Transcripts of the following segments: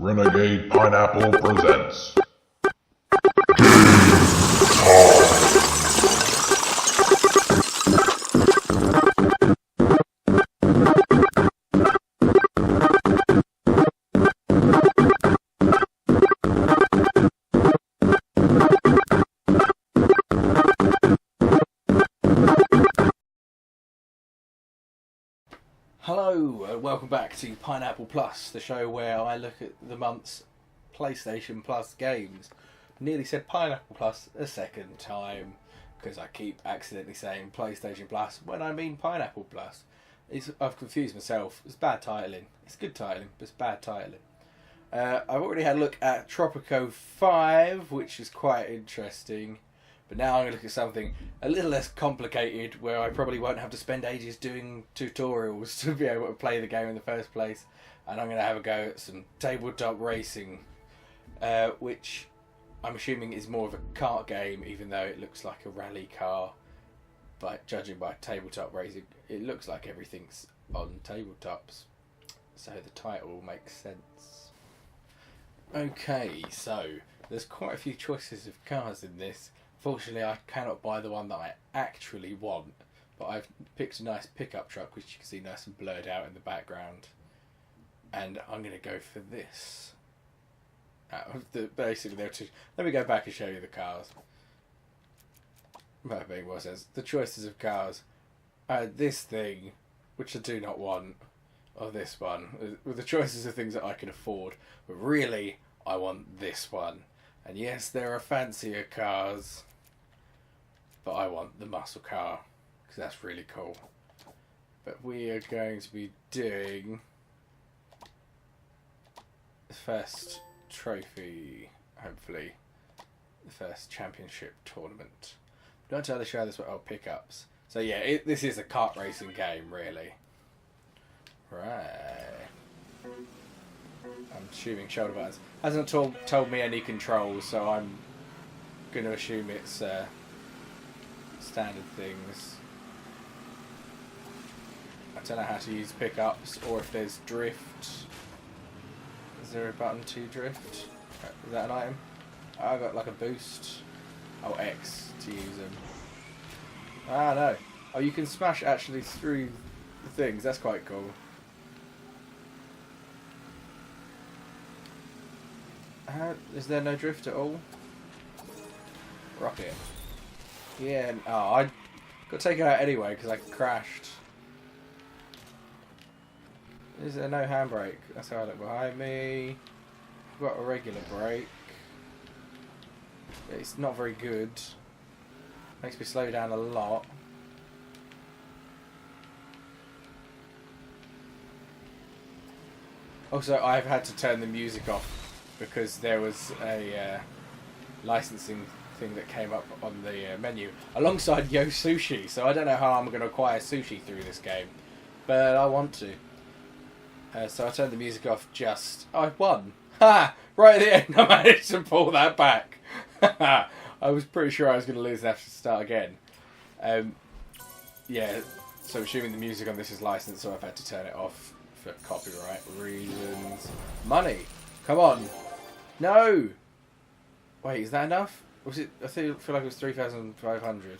Renegade Pineapple presents Hello and welcome back to Pineapple Plus, the show where I look at the month's PlayStation Plus games. Nearly said Pineapple Plus a second time because I keep accidentally saying PlayStation Plus when I mean Pineapple Plus. I've confused myself. It's bad titling. It's good titling, but it's bad titling. I've already had a look at Tropico 5, which is quite interesting. But now I'm going to look at something a little less complicated where I probably won't have to spend ages doing tutorials to be able to play the game in the first place. And I'm going to have a go at some tabletop racing, which I'm assuming is more of a kart game, even though it looks like a rally car. But judging by tabletop racing, it looks like everything's on tabletops. So the title makes sense. Okay, so there's quite a few choices of cars in this. Fortunately, I cannot buy the one that I actually want, but I've picked a nice pickup truck, which you can see nice and blurred out in the background, and I'm going to go for this. Basically, there are two. Let me go back and show you the cars. That makes more sense. The choices of cars are this thing, which I do not want, or this one, with the choices of things that I can afford, but really, I want this one. And yes, there are fancier cars, but I want the muscle car, because that's really cool. But we are going to be doing the first trophy, hopefully, the first championship tournament. I'm not entirely sure this what pickups. So yeah, this is a kart racing game, really. Right. I'm assuming shoulder buttons. Hasn't told me any controls, so I'm going to assume it's standard things. I don't know how to use pickups or if there's drift. Is there a button to drift? Is that an item? Oh, I got like a boost. Oh, X to use them. Ah, no. Oh, you can smash actually through the things. That's quite cool. Is there no drift at all? Rocket. Yeah, oh, I got taken out anyway because I crashed. Is there no handbrake? That's how I look behind me. I've got a regular brake. It's not very good. Makes me slow down a lot. Also, I've had to turn the music off because there was a licensing thing that came up on the menu alongside Yo Sushi, so I don't know how I'm going to acquire sushi through this game, but I want to. So I turned the music off I won! Ha! Right at the end I managed to pull that back. I was pretty sure I was going to lose and have to start again. Yeah, so assuming the music on this is licensed, so I've had to turn it off for copyright reasons. Money! Come on! No! Wait, is that enough? Was it? I feel like it was 3,500.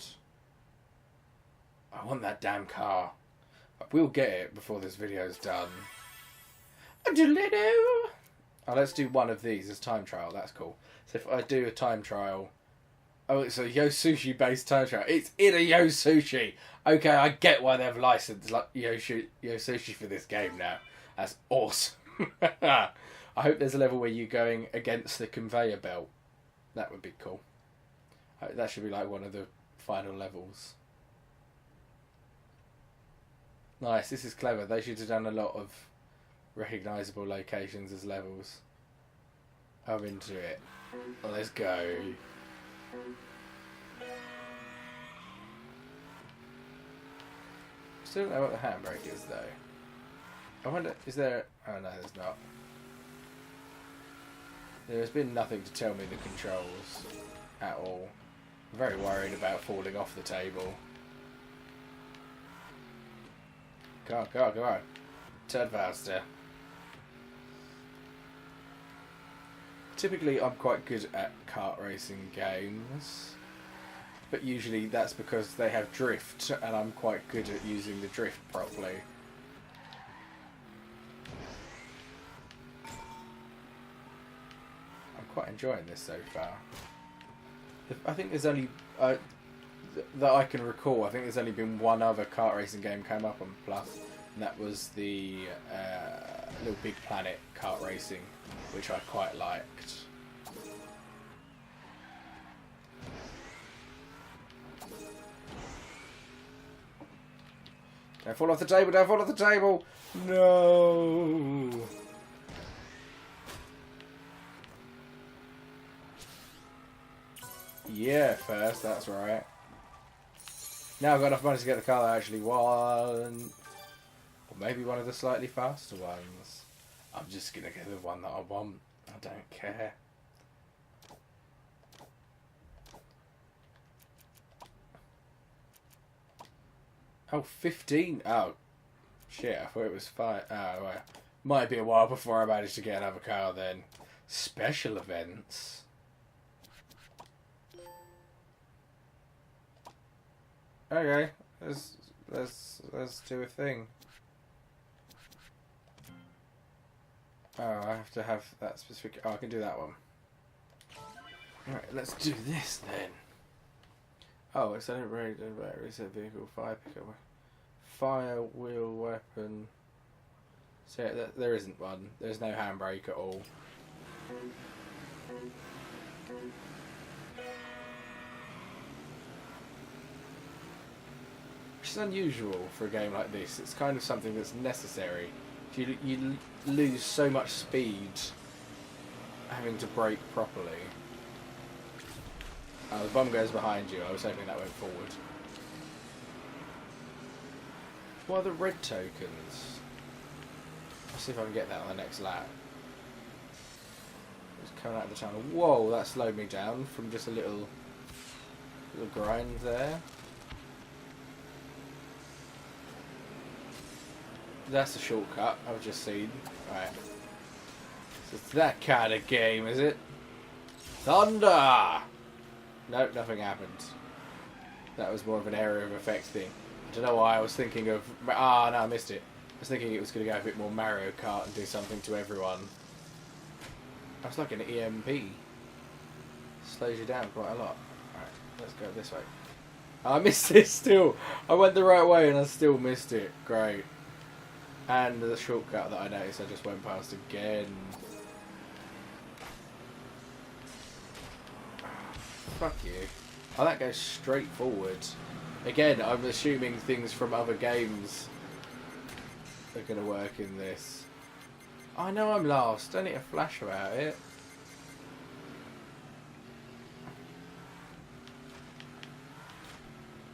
I want that damn car. We'll get it before this video's done. Oh, let's do one of these as time trial. That's cool. So if I do a time trial, oh, it's a Yo Sushi based time trial. It's in a Yo Sushi. Okay, I get why they've licensed like Yo Sushi for this game now. That's awesome. I hope there's a level where you're going against the conveyor belt. That would be cool. That should be like one of the final levels. Nice, this is clever. They should have done a lot of recognisable locations as levels. I'm into it. Well, let's go. Still don't know what the handbrake is though. I wonder, is there... Oh no, there's not. There has been nothing to tell me the controls at all. I'm very worried about falling off the table. Go on, go on, go on. Turn faster. Typically, I'm quite good at kart racing games, but usually that's because they have drift, and I'm quite good at using the drift properly. I'm quite enjoying this so far. I think there's only that I can recall. I think there's only been one other kart racing game came up on Plus, and that was the Little Big Planet kart racing, which I quite liked. Don't fall off the table! Don't fall off the table! No! Yeah, first, that's right. Now I've got enough money to get the car that I actually want. Or maybe one of the slightly faster ones. I'm just going to get the one that I want. I don't care. Oh, 15. Oh, shit. I thought it was 5. Oh, well. Might be a while before I manage to get another car then. Special events. Okay, let's do a thing. Oh, I have to have that specific. Oh, I can do that one. Alright, let's do this then. Oh, it's only reset vehicle, fire pickup, fire wheel weapon. So yeah, there isn't one. There's no handbrake at all. Which is unusual for a game like this. It's kind of something that's necessary. You lose so much speed having to brake properly. Oh, the bomb goes behind you. I was hoping that went forward. What are the red tokens? I'll see if I can get that on the next lap. It's coming out of the tunnel. Whoa, that slowed me down from just a little grind there. That's a shortcut I've just seen. Right. So it's that kind of game, is it? Thunder! Nope, nothing happened. That was more of an area of effect thing. I don't know why I was thinking of... Ah, no, I missed it. I was thinking it was going to go a bit more Mario Kart and do something to everyone. That's like an EMP. Slows you down quite a lot. Alright, let's go this way. I missed it still. I went the right way and I still missed it. Great. And the shortcut that I noticed I just went past again. Fuck you. Oh, that goes straight forward. Again, I'm assuming things from other games are going to work in this. I know I'm lost. Don't need a flash about it.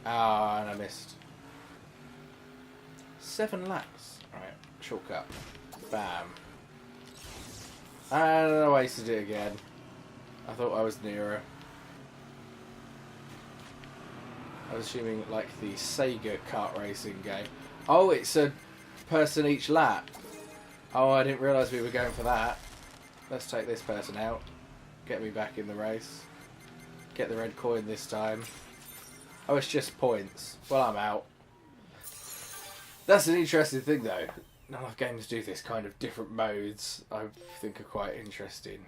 Ah, and I missed. 7 laps. Alright, shortcut. Bam. And I wasted it again. I thought I was nearer. I was assuming like the Sega kart racing game. Oh, it's a person each lap. Oh, I didn't realise we were going for that. Let's take this person out. Get me back in the race. Get the red coin this time. Oh, it's just points. Well, I'm out. That's an interesting thing, though. Not enough games do this kind of different modes. I think are quite interesting.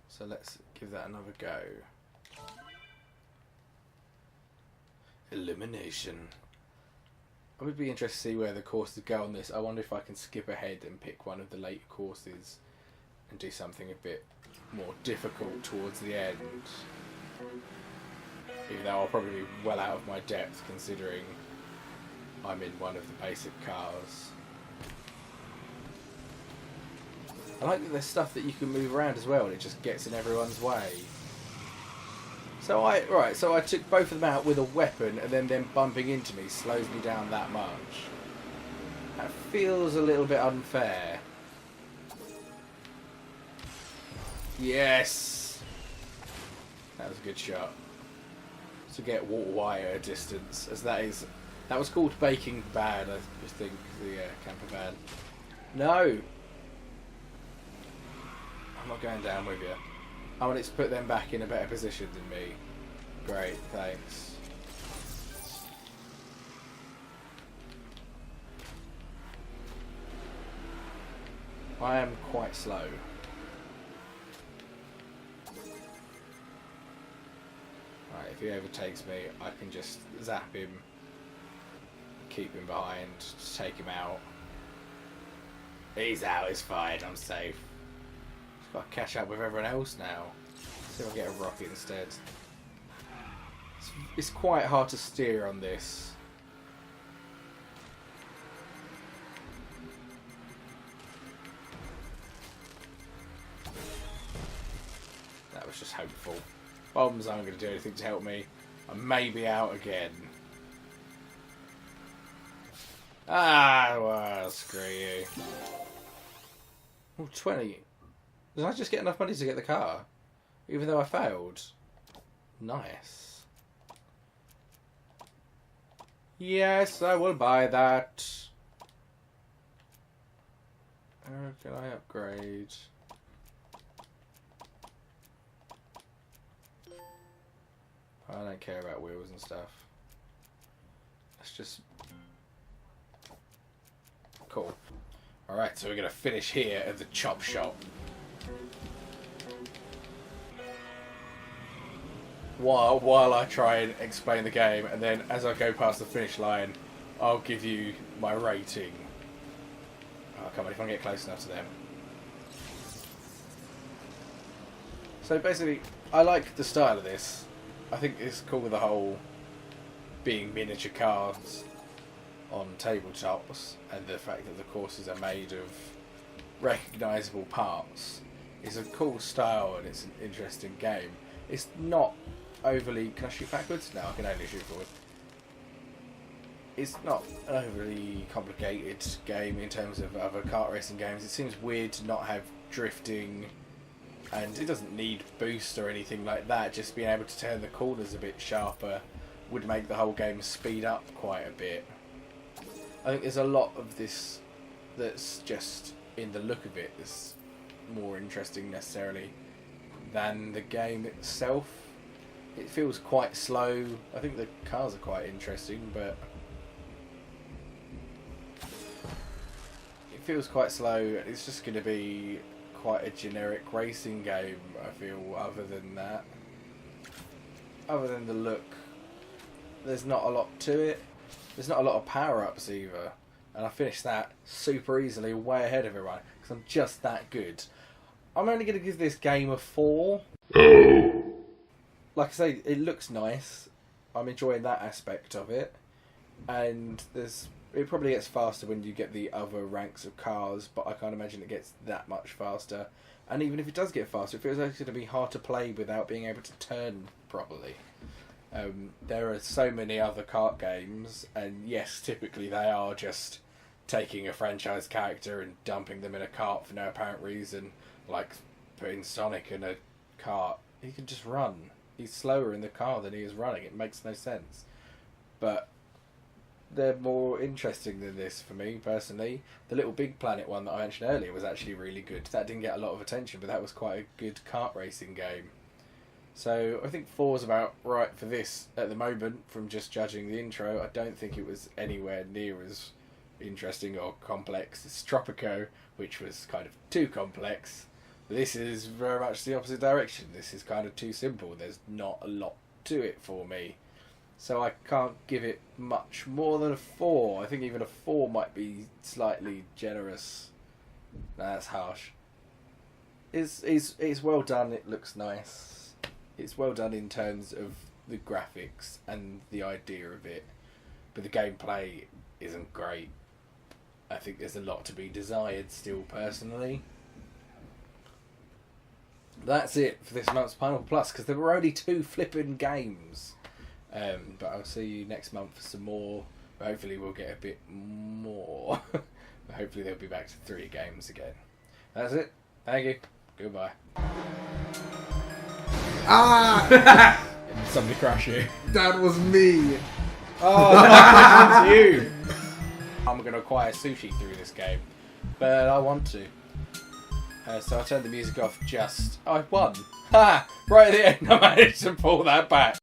So let's give that another go. Elimination. I would be interested to see where the courses go on this. I wonder if I can skip ahead and pick one of the later courses and do something a bit more difficult towards the end. Even though I'll probably be well out of my depth considering I'm in one of the basic cars. I like that there's stuff that you can move around as well and it just gets in everyone's way. So I took both of them out with a weapon and then them bumping into me slows me down that much. That feels a little bit unfair. Yes! That was a good shot. To get water wire distance, as that was called Baking Bad, I just think, the camper van. No! I'm not going down with you. I want it to put them back in a better position than me. Great, thanks. I am quite slow. Right, if he overtakes me, I can just zap him, keep him behind, take him out. He's out, it's fine, I'm safe. Just gotta catch up with everyone else now. See if I get a rocket instead. It's quite hard to steer on this. That was just hopeful. Bombs aren't going to do anything to help me. I may be out again. Ah, well, screw you. Oh, 20. Did I just get enough money to get the car? Even though I failed? Nice. Yes, I will buy that. How can I upgrade? I don't care about wheels and stuff. Let's just... Cool. Alright, so we're going to finish here at the chop shop. While I try and explain the game, and then as I go past the finish line, I'll give you my rating. Oh, come on, if I can get close enough to them. So basically, I like the style of this. I think it's cool with the whole being miniature cards on tabletops, and the fact that the courses are made of recognisable parts. It's a cool style and it's an interesting game. It's not overly... Can I shoot backwards? No, I can only shoot forward. It's not an overly complicated game in terms of other kart racing games. It seems weird to not have drifting, and it doesn't need boost or anything like that. Just being able to turn the corners a bit sharper would make the whole game speed up quite a bit. I think there's a lot of this that's just in the look of it that's more interesting necessarily than the game itself. It feels quite slow. I think the cars are quite interesting, but it feels quite slow. It's just going to be quite a generic racing game, I feel, other than that. Other than the look, there's not a lot to it. There's not a lot of power-ups either. And I finished that super easily, way ahead of everyone, because I'm just that good. I'm only going to give this game a 4. Like I say, it looks nice. I'm enjoying that aspect of it. And it probably gets faster when you get the other ranks of cars, but I can't imagine it gets that much faster. And even if it does get faster, it feels like it's going to be hard to play without being able to turn properly. There are so many other kart games, and yes, typically they are just taking a franchise character and dumping them in a kart for no apparent reason, like putting Sonic in a kart. He can just run. He's slower in the car than he is running. It makes no sense. But they're more interesting than this for me, personally. The Little Big Planet one that I mentioned earlier was actually really good. That didn't get a lot of attention, but that was quite a good kart racing game. So I think 4 is about right for this at the moment, from just judging the intro. I don't think it was anywhere near as interesting or complex as Tropico, which was kind of too complex. This is very much the opposite direction. This is kind of too simple. There's not a lot to it for me. So I can't give it much more than a 4. I think even a 4 might be slightly generous. No, that's harsh. It's well done. It looks nice. It's well done in terms of the graphics and the idea of it. But the gameplay isn't great. I think there's a lot to be desired still, personally. That's it for this month's Pineapple Plus, because there were only 2 flipping games. But I'll see you next month for some more. Hopefully we'll get a bit more. Hopefully they'll be back to 3 games again. That's it. Thank you. Goodbye. Ah! Somebody crash you. That was me. Oh, that's you. I'm going to acquire sushi through this game, but I want to. So I turned the music off I won. Ha! Right at the end I managed to pull that back.